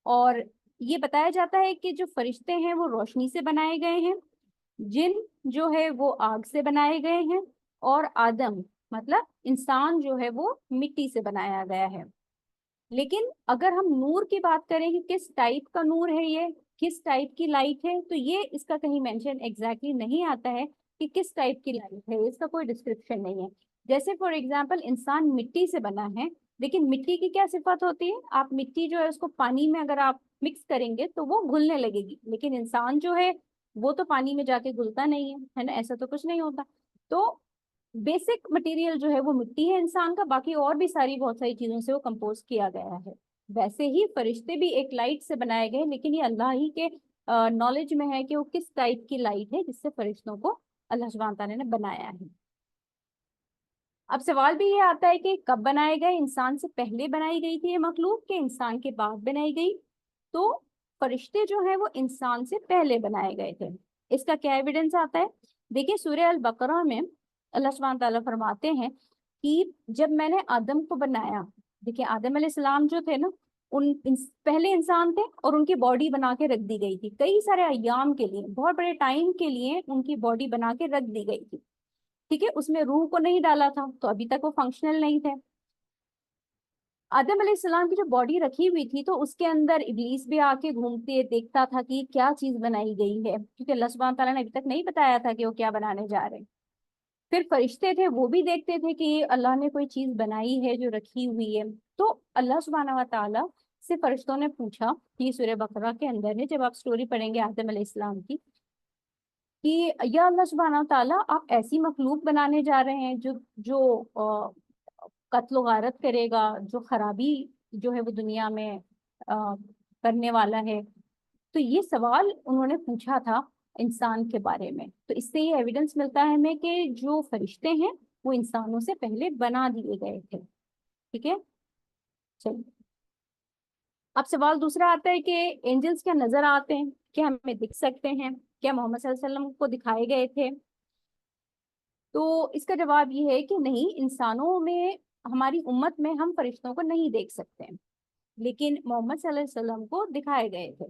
اور یہ بتایا جاتا ہے کہ جو فرشتے ہیں وہ روشنی سے بنائے گئے ہیں، جن جو ہے وہ آگ سے بنائے گئے ہیں، اور آدم مطلب انسان جو ہے وہ مٹی سے بنایا گیا ہے. لیکن اگر ہم نور کی بات کریں کہ کس ٹائپ کا نور ہے، یہ کس ٹائپ کی لائٹ ہے، تو یہ اس کا کہیں مینشن ایگزیکٹلی نہیں آتا ہے کہ کس ٹائپ کی لائٹ ہے. اس کا کوئی ڈسکرپشن نہیں ہے. جیسے فار ایگزامپل انسان مٹی سے بنا ہے، لیکن مٹی کی کیا صفت ہوتی ہے؟ آپ مٹی جو ہے اس کو پانی میں اگر آپ مکس کریں گے تو وہ گھلنے لگے گی، لیکن انسان جو ہے وہ تو پانی میں جا کے گھلتا نہیں ہے نا. ایسا تو کچھ نہیں ہوتا. تو بیسک مٹیریل جو ہے وہ مٹی ہے انسان کا، باقی اور بھی ساری بہت ساری چیزوں سے وہ کمپوز کیا گیا ہے. ویسے ہی فرشتے بھی ایک لائٹ سے بنائے گئے، لیکن یہ اللہ ہی کے نالج میں ہے کہ وہ کس ٹائپ کی لائٹ ہے جس سے فرشتوں کو اللہ سبحانہ تعالیٰ نے بنایا ہے. اب سوال بھی یہ آتا ہے کہ کب بنائے گئے؟ انسان سے پہلے بنائی گئی تھی یہ مخلوق کہ انسان کے بعد بنائی گئی؟ تو فرشتے جو ہیں وہ انسان سے پہلے بنائے گئے تھے. اس کا کیا ایویڈنس آتا ہے؟ دیکھیں سورہ البقرہ میں اللہ سبحانہ تعالیٰ فرماتے ہیں کہ جب میں نے آدم کو بنایا، دیکھیں آدم علیہ السلام جو تھے نا پہلے انسان تھے اور ان کی باڈی بنا کے رکھ دی گئی تھی کئی سارے ایام کے لیے، بہت بڑے ٹائم کے لیے ان کی باڈی بنا کے رکھ دی گئی تھی. ٹھیک ہے. اس میں روح کو نہیں ڈالا تھا تو ابھی تک وہ فنکشنل نہیں تھے. آدم علیہ السلام کی جو باڈی رکھی ہوئی تھی تو اس کے اندر ابلیس بھی آ کے گھومتے دیکھتا تھا کہ کیا چیز بنائی گئی ہے، کیونکہ اللہ سبحانہ تعالیٰ نے ابھی تک نہیں بتایا تھا کہ وہ کیا بنانے جا رہے ہیں. پھر فرشتے تھے وہ بھی دیکھتے تھے کہ اللہ نے کوئی چیز بنائی ہے جو رکھی ہوئی ہے. تو اللہ سبحانہ و تعالیٰ سے فرشتوں نے پوچھا کہ سورہ بقرہ کے اندر ہے، جب آپ سٹوری پڑھیں گے آدم علیہ السلام کی، کہ یا اللہ سبحانہ تعالیٰ آپ ایسی مخلوق بنانے جا رہے ہیں جو قتل و غارت کرے گا، جو خرابی جو ہے وہ دنیا میں کرنے والا ہے. تو یہ سوال انہوں نے پوچھا تھا انسان کے بارے میں. تو اس سے یہ ایویڈنس ملتا ہے ہمیں کہ جو فرشتے ہیں वो इंसानों से पहले बना दिए गए थे। ठीक है, चलिए अब सवाल दूसरा आता है कि एंजल्स क्या नजर आते हैं, क्या हमें दिख सकते हैं, क्या मोहम्मद सल्लल्लाहु अलैहि वसल्लम को दिखाए गए थे? तो इसका जवाब ये है कि नहीं, इंसानों में, हमारी उम्मत में हम फरिश्तों को नहीं देख सकते हैं, लेकिन मोहम्मद सल्लल्लाहु अलैहि वसल्लम को दिखाए गए थे।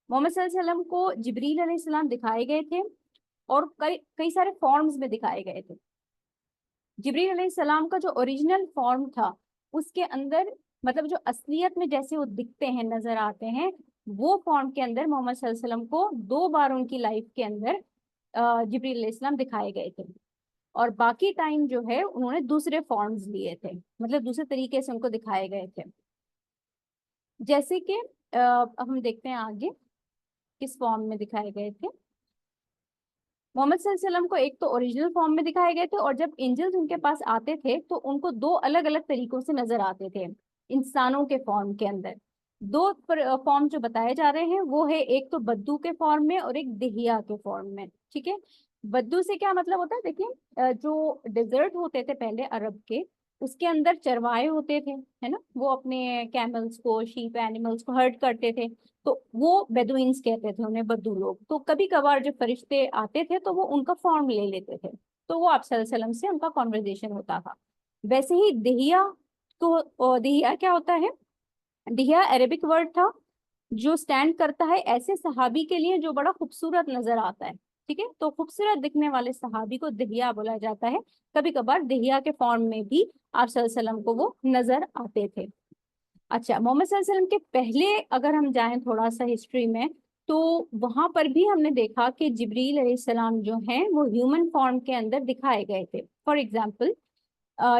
मोहम्मद सल्लल्लाहु अलैहि वसल्लम को जिब्रील अलैहिस्सलाम दिखाए गए थे, और कई कई सारे फॉर्म्स में दिखाए गए थे। जिब्रील अलैहिस्सलाम का जो ओरिजिनल फॉर्म था, उसके अंदर, मतलब जो असलियत में जैसे वो दिखते हैं, नजर आते हैं, वो फॉर्म के अंदर मोहम्मद सल्लल्लाहु अलैहि वसल्लम को 2 बार उनकी लाइफ के अंदर जिब्रील अलैहिस्सलाम दिखाए गए थे। और बाकी टाइम जो है उन्होंने दूसरे फॉर्म्स लिए थे, मतलब दूसरे तरीके से उनको दिखाए गए थे। जैसे कि अब हम देखते हैं आगे किस फॉर्म में दिखाए गए थे। मोहम्मद सल्लल्लाहु अलैहि वसल्लम को एक तो ओरिजिनल फॉर्म में दिखाए गए थे, और जब एंजल्स उनके पास आते थे तो उनको 2 अलग अलग तरीकों से नजर आते थे इंसानों के फॉर्म के अंदर। 2 फॉर्म जो बताए जा रहे हैं वो है, एक तो बद्दू के फॉर्म में और एक दहिया के फॉर्म में। ठीक है, बद्दू से क्या मतलब होता है, देखिए जो डेजर्ट होते थे पहले अरब के, उसके अंदर चरवाहे होते थे, है ना, वो अपने कैमल्स को, शीप एनिमल्स को हर्ट करते थे, तो वो बेदुइन्स कहते थे उन्हें, बद्दू लोग। तो कभी कभार जब फरिश्ते आते थे तो वो उनका फॉर्म ले लेते थे, तो वो आप सल्लल्लाहु अलैहि वसल्लम से उनका कॉन्वर्जेशन होता था। वैसे ही दहिया, तो दहिया क्या होता है? दहिया अरेबिक वर्ड था, जो स्टैंड करता है ऐसे सहाबी के लिए जो बड़ा खूबसूरत नजर आता है। ठीक है, तो खूबसूरत दिखने वाले सहाबी को दहिया बोला जाता है। कभी कभार दहिया के फॉर्म में भी आप सल्लल्लाहु अलैहि वसल्लम को वो नजर आते थे। अच्छा, मोहम्मद सल्लल्लाहु अलैहि वसल्लम के पहले अगर हम जाएं थोड़ा सा हिस्ट्री में, तो वहां पर भी हमने देखा कि जिब्रील अलैहिस्सलाम जो हैं वो ह्यूमन फॉर्म के अंदर दिखाए गए थे। फॉर एग्जाम्पल,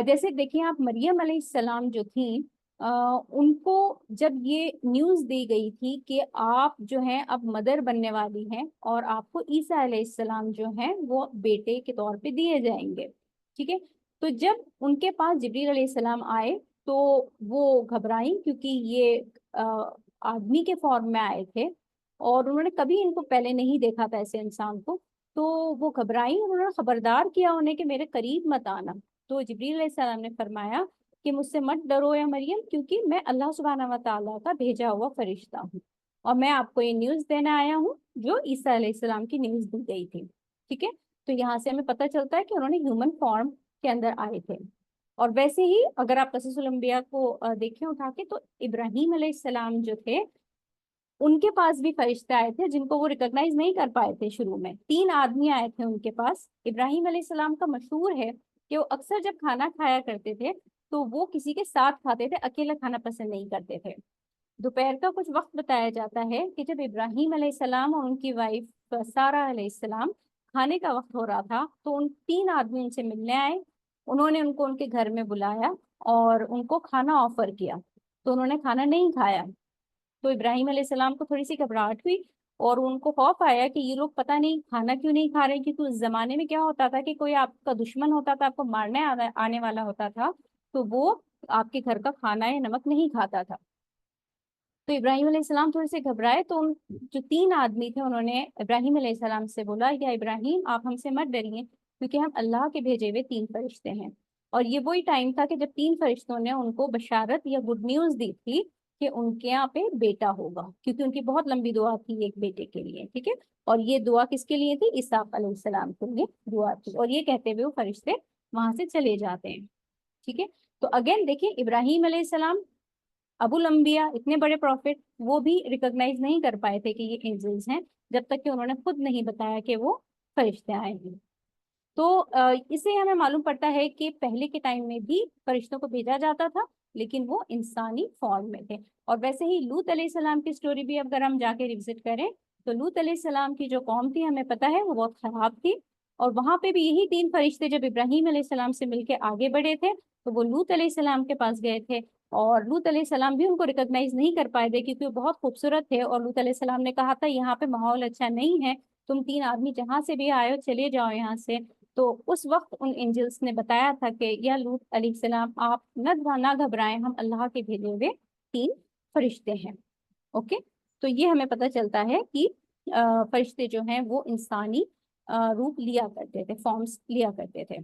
जैसे देखिए आप, मरियम अलैहिस्सलाम जो थी, उनको जब ये न्यूज़ दी गई थी कि आप जो हैं अब मदर बनने वाली हैं, और आपको ईसा अलैहिस्सलाम जो हैं वो बेटे के तौर पे दिए जाएंगे। ठीक है, तो जब उनके पास जिब्रील अलैहिस्सलाम आए तो वो घबराई, क्योंकि ये अ, आदमी के फॉर्म में आए थे, और उन्होंने कभी इनको पहले नहीं देखा था ऐसे इंसान को। तो वो घबराई, उन्होंने खबरदार किया उन्हें कि मेरे करीब मत आना। तो जिब्रील अलैहिस्सलाम ने फरमाया कि मुझसे मत डरो या मरियम, क्योंकि मैं अल्लाह सुब्हाना व तआला का भेजा हुआ फरिश्ता हूँ, और मैं आपको ये न्यूज़ देने आया हूँ जो ईसा अलैहिस्सलाम की न्यूज़ दी गई थी। ठीक है, तो यहाँ से हमें पता चलता है कि उन्होंने ह्यूमन फॉर्म के अंदर आए थे। और वैसे ही अगर आप कसूसुल अंबिया को देखें उठा के, तो इब्राहीम अलैहिस्सलाम जो थे, उनके पास भी फरिश्ते आए थे जिनको वो रिकॉग्नाइज नहीं कर पाए थे। शुरू में 3 आदमी आए थे उनके पास। इब्राहिम अलैहिस्सलाम का मशहूर है कि वो अक्सर जब खाना खाया करते थे तो वो किसी के साथ खाते थे, अकेला खाना पसंद नहीं करते थे। दोपहर का कुछ वक्त बताया जाता है कि जब इब्राहिम अलैहिस्सलाम और उनकी वाइफ सारा अलैहिस्सलाम, खाने का वक्त हो रहा था, तो उन 3 आदमी उनसे मिलने आए। उन्होंने उनको उनके घर में बुलाया और उनको खाना ऑफर किया, तो उन्होंने खाना नहीं खाया। तो इब्राहिम अलैहिस्सलाम को थोड़ी सी घबराहट हुई, और उनको खौफ आया कि ये लोग पता नहीं खाना क्यों नहीं खा रहे, क्योंकि उस जमाने में क्या होता था कि कोई आपका दुश्मन होता था, आपको मारने आने वाला होता था, तो वो आपके घर का खाना या नमक नहीं खाता था। तो इब्राहिम अलैहिस्सलाम थोड़े से घबराए, तो उन जो 3 आदमी थे उन्होंने इब्राहिम अलैहिस्सलाम से बोला, या इब्राहिम आप हमसे मत डरिए, क्योंकि हम अल्लाह के भेजे हुए 3 फरिश्ते हैं। और ये वही टाइम था कि जब 3 फरिश्तों ने उनको बशारत या गुड न्यूज दी थी कि उनके यहाँ पे बेटा होगा, क्योंकि उनकी बहुत लंबी दुआ थी एक बेटे के लिए। ठीक है, और ये दुआ किसके लिए थी? इसहाक अलैहिस्सलाम के लिए दुआ थी। और ये कहते हुए वो फरिश्ते वहां से चले जाते हैं। ठीक है, तो अगेन देखिए, इब्राहिम अलैहिस्सलाम, अबुल अंबिया, इतने बड़े प्रॉफिट, वो भी रिकॉग्नाइज नहीं कर पाए थे कि ये एंजल्स हैं, जब तक कि उन्होंने खुद नहीं बताया कि वो फरिश्ते आए हैं। तो इससे हमें मालूम पड़ता है कि पहले के टाइम में भी फरिश्तों को भेजा जाता था, लेकिन वो इंसानी फॉर्म में थे। और वैसे ही लूत अलैहिस्सलाम की स्टोरी भी अगर हम जाके रिविजिट करें, तो लूत अलैहिस्सलाम की जो कौम थी, हमें पता है वो बहुत खराब थी। और वहां पे भी यही 3 फरिश्ते जब इब्राहिम अलैहिस्सलाम से मिलके आगे बढ़े थे, तो वो लूत अलैहिस्सलाम के पास गए थे, और लूत अलैहिस्सलाम भी उनको रिकॉग्नाइज नहीं कर पाए थे, क्योंकि वो बहुत खूबसूरत थे। और लूत अलैहिस्सलाम ने कहा था यहाँ पे माहौल अच्छा नहीं है, तुम 3 आदमी जहां से भी आए हो चले जाओ यहाँ से। तो उस वक्त उन एंजल्स ने बताया था कि या लूत अलैहिस्सलाम, आप ना घबराएं, हम अल्लाह के भेजे हुए 3 फरिश्ते हैं। ओके, तो ये हमें पता चलता है कि फरिश्ते जो हैं वो इंसानी रूप लिया करते थे, फॉर्म्स लिया करते थे।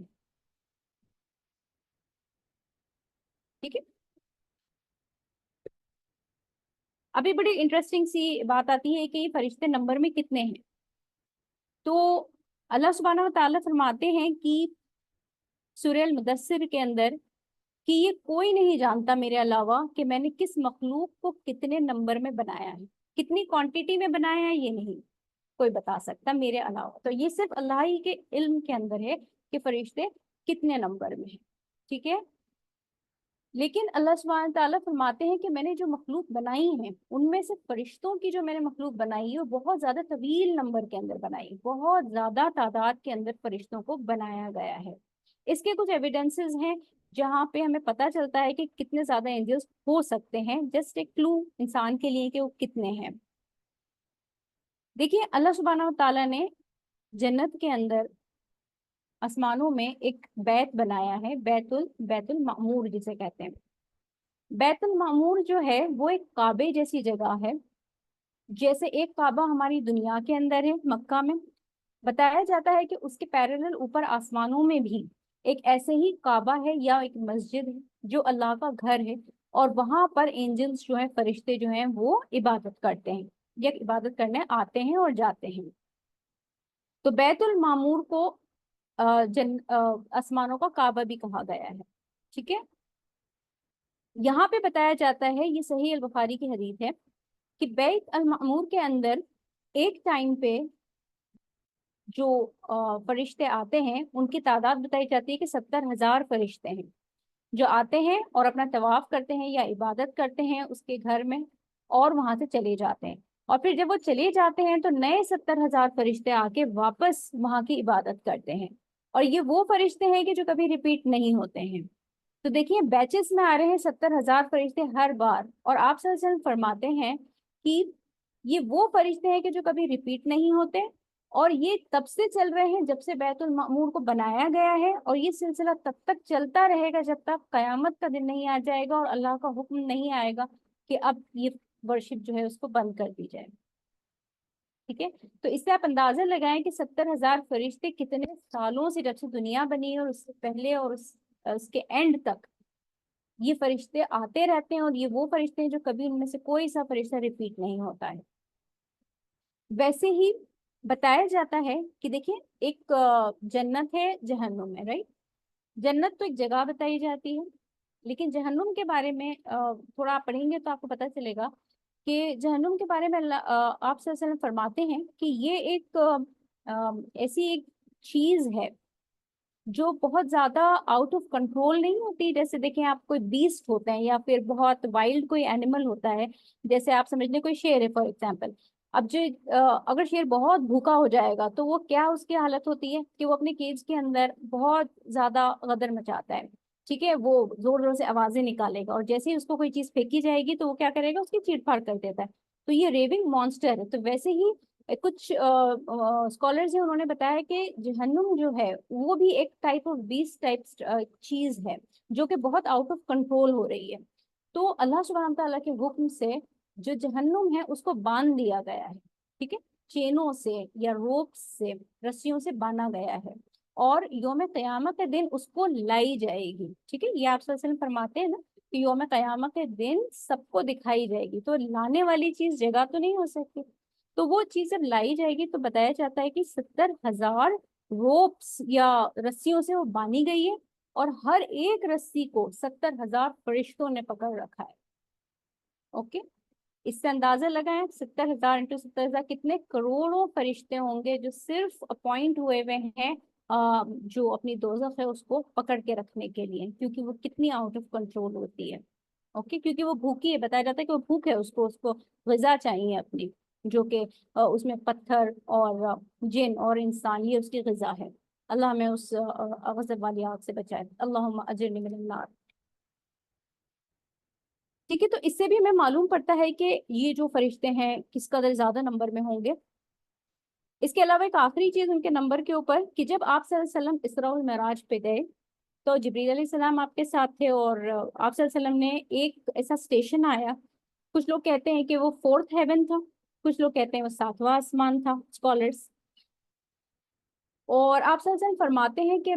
ठीक है। अभी बड़ी इंटरेस्टिंग सी बात आती है कि ये फरिश्ते नंबर में कितने हैं। तो अल्लाह सुब्हानहू व तआला फरमाते हैं कि सूरह अल मुदस्सिर के अंदर कि ये कोई नहीं जानता मेरे अलावा कि मैंने किस मखलूक को कितने नंबर में बनाया है, कितनी क्वांटिटी में बनाया है, ये नहीं कोई बता सकता मेरे अलावा। तो ये सिर्फ अल्लाह ही के इल्म के अंदर है कि फरिश्ते कितने नंबर में हैं। ठीक है। लेकिन अल्लाह सुब्हानहू तआला फरमाते हैं कि मैंने जो मखलूक बनाई है उनमें से फरिश्तों की जो मैंने मखलूक बनाई है वो बहुत ज्यादा तवील नंबर के अंदर बनाई है, बहुत ज्यादा तादाद के अंदर फरिश्तों को बनाया गया है। इसके कुछ एविडेंसेस हैं जहाँ पे हमें पता चलता है कि कितने ज्यादा एंजल्स हो सकते हैं, जस्ट एक क्लू इंसान के लिए कि वो कितने हैं। देखिए अल्लाह सुब्हानहू तआला ने जन्नत के अंदर आसमानों में एक बैत बनाया है, बैतुल बैतुल मामूर जिसे कहते हैं। बैतुल मामूर जो है वो एक काबे जैसी जगह है, जैसे एक काबा हमारी दुनिया के अंदर है मक्का में। बताया जाता है कि उसके पैरेलल ऊपर आसमानों में भी एक ऐसे ही काबा है या एक मस्जिद है जो अल्लाह का घर है, और वहां पर एंजल्स जो हैं, फरिश्ते जो हैं, वो इबादत करते हैं या इबादत करने आते हैं और जाते हैं। तो बैतुल मामूर को आसमानों का काबा भी कहा गया है। ठीक है। यहाँ पे बताया जाता है, ये सही अल बुखारी की हदीस है, कि बैत अल मामूर के अंदर एक टाइम पे जो फरिश्ते आते हैं उनकी तादाद बताई जाती है कि 70,000 फरिश्ते हैं जो आते हैं और अपना तवाफ करते हैं या इबादत करते हैं उसके घर में, और वहां से चले जाते हैं। और फिर जब वो चले जाते हैं तो नए 70,000 फरिश्ते आके वापस वहां की इबादत करते हैं, और ये वो फरिश्ते हैं कि जो कभी रिपीट नहीं होते हैं। तो देखिए बैचेस में आ रहे हैं 70,000 फरिश्ते हर बार, और आप सल्लल्लाहु अलैहि वसल्लम फरमाते हैं कि ये वो फरिश्ते हैं कि जो कभी रिपीट नहीं होते, और ये तब से चल रहे हैं जब से बैतुल मामूर को बनाया गया है, और ये सिलसिला तब तक चलता रहेगा जब तक कयामत का दिन नहीं आ जाएगा और अल्लाह का हुक्म नहीं आएगा कि अब ये वर्शिप जो है उसको बंद कर दी जाए। ठीक है। तो इससे आप अंदाजा लगाएं कि 70,000 फरिश्ते कितने सालों से, जब से दुनिया बनी है और उससे पहले और उसके एंड तक ये फरिश्ते आते रहते हैं, और ये वो फरिश्ते हैं जो कभी उनमें से कोई सा फरिश्ता रिपीट नहीं होता है। वैसे ही बताया जाता है कि देखिए एक जन्नत है जहन्नुम है, राइट। जन्नत तो एक जगह बताई जाती है, लेकिन जहन्नुम के बारे में थोड़ा आप पढ़ेंगे तो आपको पता चलेगा कि जहन्नुम के बारे में आप सल्लल्लाहु अलैहि वसल्लम फरमाते हैं कि ये एक ऐसी एक चीज है जो बहुत ज्यादा आउट ऑफ कंट्रोल नहीं होती। जैसे देखें आप, कोई बीस्ट होते हैं या फिर बहुत वाइल्ड कोई एनिमल होता है, जैसे आप समझ लें कोई शेर है फॉर एग्जाम्पल। अब जो अगर शेर बहुत भूखा हो जाएगा तो वो क्या उसकी हालत होती है कि वो अपने केज के अंदर बहुत ज्यादा गदर मचाता है। ठीक है। वो जोर जोर से आवाजें निकालेगा, और जैसे ही उसको कोई चीज फेंकी जाएगी तो वो क्या करेगा, उसकी चीर फाड़ कर देता है। तो ये रेविंग मॉन्स्टर है। तो वैसे ही कुछ स्कॉलर्स हैं, उन्होंने बताया कि जहन्नुम जो है वो भी एक टाइप ऑफ बीस्ट टाइप चीज है जो कि बहुत आउट ऑफ कंट्रोल हो रही है। तो अल्लाह सुब्हानहू तआला के हुक्म से जो जहन्नुम है उसको बांध दिया गया है। ठीक है। चेनों से या रोप से, रस्सियों से बांधा गया है, और यौम क़यामत के दिन उसको लाई जाएगी। ठीक है। ये आप सल्लल्लाहु अलैहि वसल्लम फरमाते हैं ना कि यौम क़यामत के दिन सबको दिखाई जाएगी, तो लाने वाली चीज जगह तो नहीं हो सकती। तो वो चीज जब लाई जाएगी तो बताया जाता है कि 70,000 रोप्स या रस्सियों से वो बांधी गई है, और हर एक रस्सी को 70,000 फरिश्तों ने पकड़ रखा है। ओके। इससे अंदाजा लगाएं 70,000 इंटू 70,000 कितने करोड़ों फरिश्ते होंगे जो सिर्फ अपॉइंट हुए हुए हैं जो अपनी दोज़ख है उसको पकड़ के रखने के लिए, क्योंकि वो कितनी आउट ऑफ कंट्रोल होती है। ओके। क्योंकि वो भूखी है, बताया जाता है कि वो भूख है, उसको उसको ग़िज़ा चाहिए अपनी, जो कि उसमें पत्थर और जिन और इंसान, ये उसकी ग़िज़ा है। अल्लाह हमें उस गज़ब वाली आग से बचाए। अल्लाहुम्मा अजिरनी मिनन नार। ठीक है। तो इससे भी हमें मालूम पड़ता है कि ये जो फरिश्ते हैं किस कदर ज्यादा नंबर में होंगे। इसके अलावा एक आखिरी चीज उनके नंबर के ऊपर, कि जब आप सल्लल्लाहु अलैहि वसल्लम इसरा और मिराज पे गए तो जिब्रील अलैहिस्सलाम आपके साथ थे, और आप सल्लल्लाहु अलैहि वसल्लम ने एक ऐसा स्टेशन आया, कुछ लोग कहते हैं कि वो फोर्थ हेवन था, कुछ लोग कहते हैं वो सातवां आसमान था, स्कॉलर्स। और आप सल्लल्लाहु अलैहि वसल्लम फरमाते हैं कि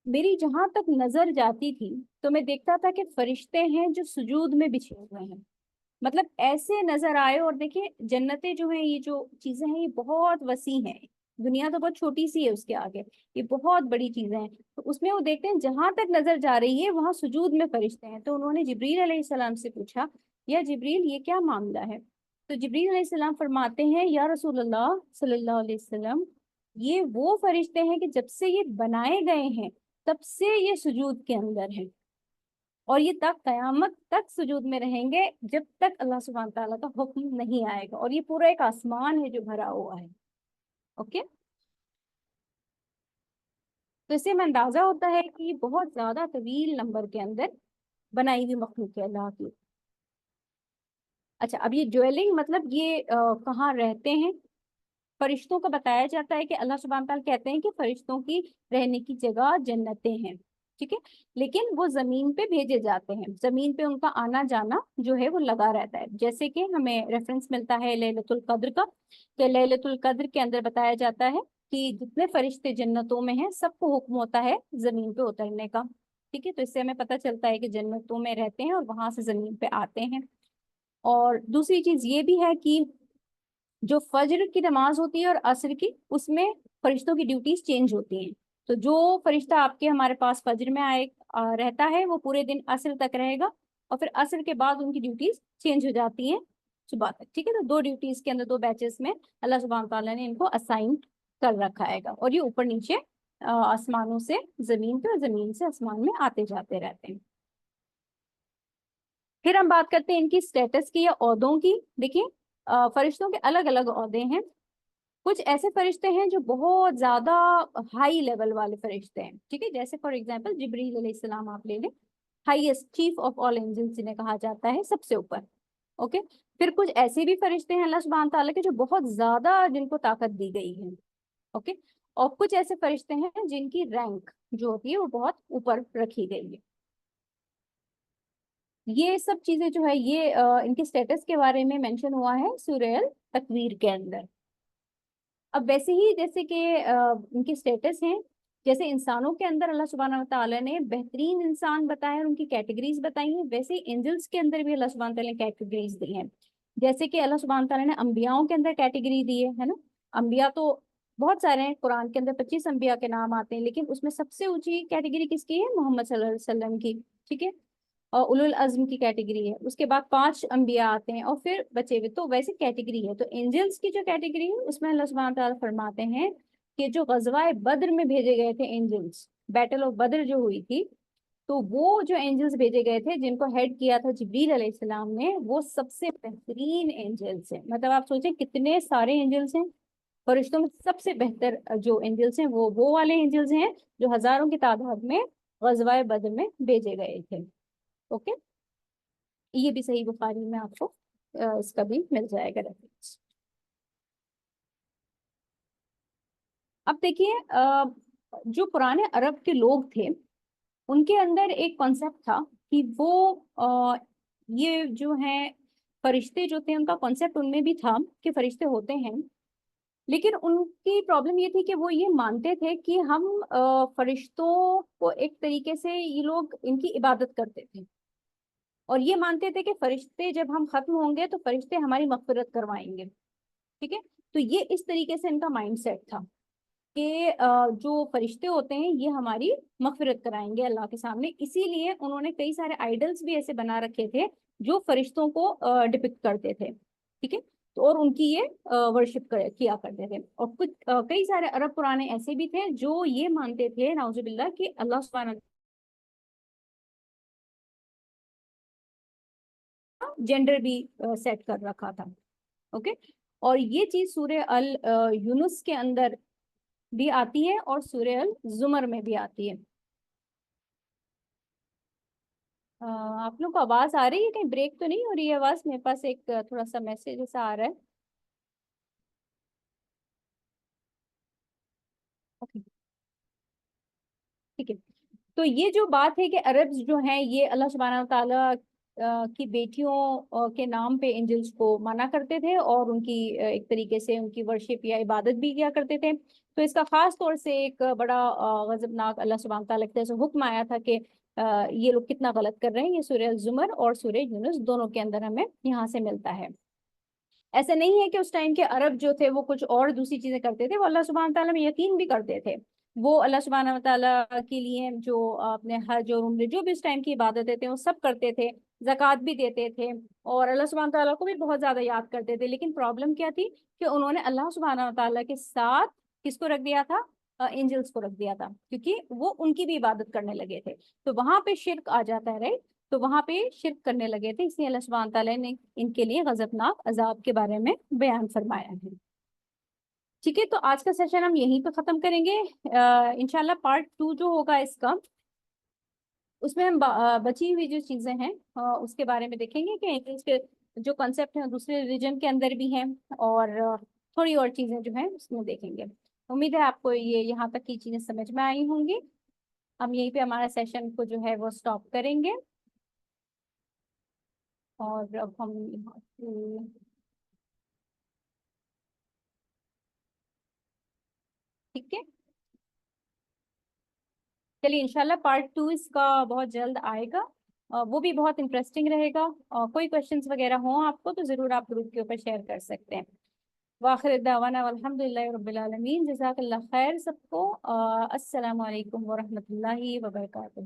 मेरी जहां तक नजर जाती थी तो मैं देखता था कि फरिश्ते हैं जो सुजूद में बिछे हुए हैं, मतलब ऐसे नजर आए। और देखिए जन्नतें जो हैं, ये जो चीजें हैं, ये बहुत वसी हैं, दुनिया तो बहुत छोटी सी है उसके आगे, ये बहुत बड़ी चीजें हैं। तो उसमें वो देखते हैं जहां तक नजर जा रही है वहां सुजूद में फरिश्ते हैं। तो उन्होंने जिब्रील अलैहिस्सलाम से पूछा, या जिब्रील ये क्या मामला है? तो जिब्रील अलैहिस्सलाम फरमाते हैं, या रसूलुल्लाह सल्लल्लाहु अलैहि वसल्लम, ये वो फरिश्ते हैं कि जब से ये बनाए गए हैं तब से ये सुजूद के अंदर हैं, और ये तब कयामत तक सुजूद में रहेंगे जब तक अल्लाह सुब्हान ताला का हुक्म नहीं आएगा। और ये पूरा एक आसमान है जो भरा हुआ है। ओके, तो इससे हमें अंदाजा होता है कि ये बहुत ज्यादा तवील नंबर के अंदर बनाई हुई मखलूक है अल्लाह की। अच्छा, अब ये ड्वेलिंग मतलब ये कहाँ रहते हैं? फरिश्तों का बताया जाता है कि अल्लाह सुब्हान ताला कहते हैं कि फरिश्तों की रहने की जगह जन्नतें हैं, ठीक है। लेकिन वो जमीन पे भेजे जाते हैं, जमीन पे उनका आना जाना जो है वो लगा रहता है। जैसे कि हमें रेफरेंस मिलता है लैलतुल कद्र का, तो लैलतुल कद्र के अंदर बताया जाता है कि जितने फरिश्ते जन्नतों में हैं सबको हुक्म होता है जमीन पे उतरने का, ठीक है। तो इससे हमें पता चलता है कि जन्नतों में रहते हैं और वहां से जमीन पे आते हैं। और दूसरी चीज ये भी है कि जो फज्र की नमाज होती है और असर की, उसमें फरिश्तों की ड्यूटीज चेंज होती हैं। तो जो फरिश्ता आपके हमारे पास फज्र में रहता है वो पूरे दिन असर तक रहेगा, और फिर असर के बाद उनकी ड्यूटीज चेंज हो जाती हैं सुबह तक, ठीक है। तो दो ड्यूटीज के अंदर, दो बैचेस में अल्लाह सुब्हान ताला ने इनको असाइन कर रखा है, और ये ऊपर नीचे आसमानों से जमीन पे और जमीन से आसमान में आते जाते रहते हैं। फिर हम बात करते हैं इनकी स्टेटस की या ओहदों की। देखिए फरिश्तों के अलग अलग ओहदे हैं। कुछ ऐसे फरिश्ते हैं जो बहुत ज्यादा हाई लेवल वाले फरिश्ते हैं, ठीक है। जैसे फॉर एग्जांपल जिब्रील अलैहिस्सलाम आप ले लें, highest chief of all angels जिन्हें कहा जाता है, सबसे ऊपर। ओके, फिर कुछ ऐसे भी फरिश्ते हैं अल्लाह सुब्हान ताला के जो बहुत ज्यादा जिनको ताकत दी गई है। ओके, और कुछ ऐसे फरिश्ते हैं जिनकी रैंक जो होती है वो बहुत ऊपर रखी गई है। ये सब चीजें जो है ये इनके स्टेटस के बारे में मेंशन हुआ है सूरह अल तकवीर के अंदर। अब वैसे ही जैसे कि उनके स्टेटस हैं, जैसे इंसानों के अंदर अल्लाह सुब्हानहू व तआला ने बेहतरीन इंसान बताए और उनकी कैटेगरीज बताई हैं, वैसे ही एंजल्स के अंदर भी अल्लाह सुब्हानहू व तआला ने कैटेगरीज दी हैं। जैसे कि अल्लाह सुब्हानहू व तआला ने अंबियाओं के अंदर कैटेगरी दी है ना। अंबिया तो बहुत सारे हैं, कुरान के अंदर 25 अंबिया के नाम आते हैं, लेकिन उसमें सबसे ऊंची कैटेगरी किसकी है? मोहम्मद सल्लल्लाहु अलैहि वसल्लम की, ठीक है। और उलुल अज़्म की कैटेगरी है, उसके बाद 5 अंबिया आते हैं और फिर बचे हुए। तो वैसे कैटेगरी है। तो एंजल्स की जो कैटेगरी है उसमें अल्लाह सुब्हानहू तआला फरमाते हैं कि जो गजवाए बद्र में भेजे गए थे एंजल्स, बैटल ऑफ बद्र जो हुई थी, तो वो जो एंजल्स भेजे गए थे जिनको हेड किया था जिब्रील अलैहिस्सलाम ने, वो सबसे बेहतरीन एंजल्स हैं। मतलब आप सोचें कितने सारे एंजल्स हैं, फरिश्तों में सबसे बेहतर जो एंजल्स हैं वो वाले एंजल्स हैं जो हजारों की तादाद में गजवाए बद्र में भेजे गए थे। ओके, ये भी सही बुखारी में आपको इसका भी मिल जाएगा रेफरेंस। अब देखिए जो पुराने अरब के लोग थे उनके अंदर एक कॉन्सेप्ट था कि वो ये जो है फरिश्ते जो थे उनका कॉन्सेप्ट उनमें भी था कि फरिश्ते होते हैं। लेकिन उनकी प्रॉब्लम ये थी कि वो ये मानते थे कि हम फरिश्तों को एक तरीके से ये लोग इनकी इबादत करते थे, और ये मानते थे कि फरिश्ते जब हम खत्म होंगे तो फरिश्ते हमारी मगफिरत करवाएंगे, ठीक है। तो ये इस तरीके से इनका माइंड सेट था कि जो फरिश्ते होते हैं ये हमारी मगफिरत कराएंगे अल्लाह के सामने। इसीलिए उन्होंने कई सारे आइडल्स भी ऐसे बना रखे थे जो फरिश्तों को डिपिक्ट करते थे, ठीक है। तो और उनकी ये वर्शिप किया करते थे। और कुछ कई सारे अरब पुराने ऐसे भी थे जो ये मानते थे नाउजुबिल्लाह कि अल्लाह सुब्हानहू जेंडर भी सेट कर रखा था। ओके, और ये चीज सूरह अल यूनुस के अंदर भी आती है और सूरह अल जुमर में भी आती है। आप लोग को आवाज आ रही है? कहीं ब्रेक तो नहीं हो रही है आवाज? मेरे पास एक थोड़ा सा मैसेज ऐसा आ रहा है। ओके, ठीक है। तो ये जो बात है कि अरब्स जो हैं ये अल्लाह सुब्हानहू ताला की बेटियों के नाम पे एंजल्स को माना करते थे, और उनकी एक तरीके से उनकी वर्शिप या इबादत भी किया करते थे। तो इसका खास तौर से एक बड़ा गजबनाक अल्लाह सुब्हानहू ताला की तरफ से हुक्म आया था कि یہ لوگ کتنا غلط کر رہے ہیں. یہ سورہ الزمر اور سورہ یونس دونوں کے اندر ہمیں یہاں سے ملتا ہے. ایسا نہیں ہے کہ اس ٹائم کے عرب جو تھے وہ کچھ اور دوسری چیزیں کرتے تھے, وہ اللہ سبحانہ تعالیٰ میں یقین بھی کرتے تھے. وہ اللہ سبحانہ تعالیٰ کے لیے جو اپنے حج اور عمرے جو بھی اس ٹائم کی عبادتیں تھے وہ سب کرتے تھے, زکوٰۃ بھی دیتے تھے, اور اللہ سبحانہ تعالیٰ کو بھی بہت زیادہ یاد کرتے تھے. لیکن پرابلم کیا تھی کہ انہوں نے اللہ سبحانہ تعالیٰ کے ساتھ کس کو رکھ دیا تھا؟ اینجلس کو رکھ دیا تھا, کیونکہ وہ ان کی بھی عبادت کرنے لگے تھے. تو وہاں پہ شرک آ جاتا ہے, رائٹ. تو وہاں پہ شرک کرنے لگے تھے, اس لیے اللہ سبحانہ تعالیٰ نے ان کے لیے غضبناک عذاب کے بارے میں بیان فرمایا ہے. ٹھیک ہے, تو آج کا سیشن ہم یہیں پہ ختم کریں گے. انشاءاللہ پارٹ 2 جو ہوگا اس کا, اس میں ہم بچی ہوئی جو چیزیں ہیں اس کے بارے میں دیکھیں گے کہ انگلش کے جو کنسیپٹ ہیں دوسرے ریلیجن کے اندر بھی ہیں, اور تھوڑی اور چیزیں جو ہیں اس میں دیکھیں گے. امید ہے آپ کو یہ یہاں تک کی چیزیں سمجھ میں آئی ہوں گی. ہم یہیں پہ ہمارا سیشن کو جو ہے وہ سٹاپ کریں گے, اور اب ہم یہاں سے ٹھیک ہے. چلیے انشاءاللہ پارٹ 2 اس کا بہت جلد آئے گا, وہ بھی بہت انٹرسٹنگ رہے گا. کوئی کوشچنس وغیرہ ہوں آپ کو تو ضرور آپ گروپ کے اوپر شیئر کر سکتے ہیں. وآخر دعوانا والحمد للہ رب العالمین. جزاک اللہ خیر سب کو. السلام علیکم ورحمۃ اللہ وبرکاتہ.